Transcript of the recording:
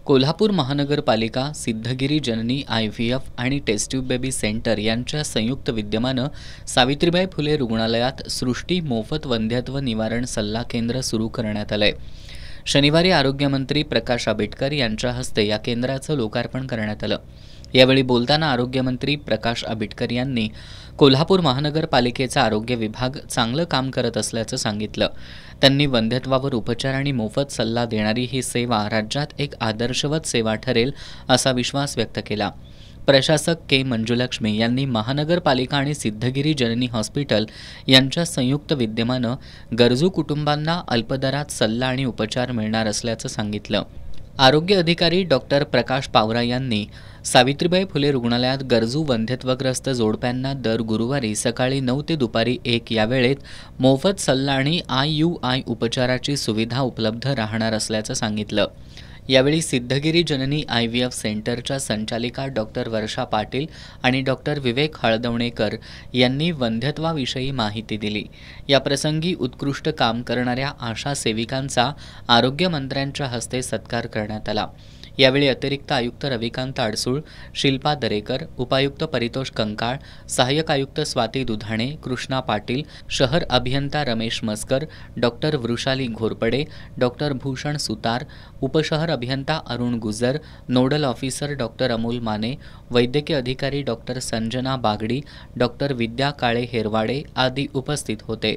कोल्हापूर महानगरपालिका, सिद्धगिरी जननी IVF आणि taste tube baby centre यांच्या संयुक्त विद्यमानं सावित्रीबाई फुले रुग्णालयात सृष्टी मोफत वंध्यत्व निवारण सल्ला केंद्र सुरू करण्यात आलंय। शनिवारी आरोग्यमंत्री प्रकाश आंबेडकर यांच्या हस्ते या केंद्राचं लोकार्पण करण्यात आलं। यावेळी बोलताना आरोग्यमंत्री प्रकाश आंबेडकर यांनी कोल्हापूर महानगरपालिकेचा आरोग्य विभाग चांगलं काम करत असल्याचं सांगितलं। त्यांनी वंध्यत्वावर उपचार आणि मोफत सल्ला देणारी ही सेवा राज्यात एक आदर्शवत सेवा ठरेल असा विश्वास व्यक्त केला। प्रशासक के मंजुलक्ष्मी यांनी महानगरपालिका आणि सिद्धगिरी जननी हॉस्पिटल यांच्या संयुक्त विद्यमानं गरजू कुटुंबांना अल्पदरात सल्ला आणि उपचार मिळणार असल्याचं सांगितलं। आरोग्य अधिकारी डॉक्टर प्रकाश पावरा यांनी सावित्रीबाई फुले रुग्णालयात गरजू वंध्यत्वग्रस्त जोडप्यांना दर गुरुवारी सकाळी 9 ते दुपारी 1 या वेळेत मोफत सल्ला आणि IUI उपचाराची सुविधा उपलब्ध राहणार असल्याचं सांगितलं। यावेळी सिद्धगिरी जननी IVF सेंटरच्या संचालिका डॉक्टर वर्षा पाटील आणि डॉक्टर विवेक हळदवणेकर यांनी वंध्यत्वाविषयी माहिती दिली। याप्रसंगी उत्कृष्ट काम करणाऱ्या आशा सेविकांचा आरोग्यमंत्र्यांच्या हस्ते सत्कार करण्यात आला। यावेळी अतिरिक्त आयुक्त रविकांत अडसूळ, शिल्पा दरेकर, उपायुक्त परितोष कंकाळ, सहाय्यक आयुक्त स्वाती दुधाणे, कृष्णा पाटील, शहर अभियंता रमेश मस्कर, डॉक्टर वृषाली घोरपडे, डॉक्टर भूषण सुतार, उपशहर अभियंता Arun Gujar, nodal officer doctor Amol Mane, वैद्यकीय अधिकारी डॉक्टर संजना बागडी, डॉक्टर विद्या काळे हेरवाडे आदी उपस्थित होते।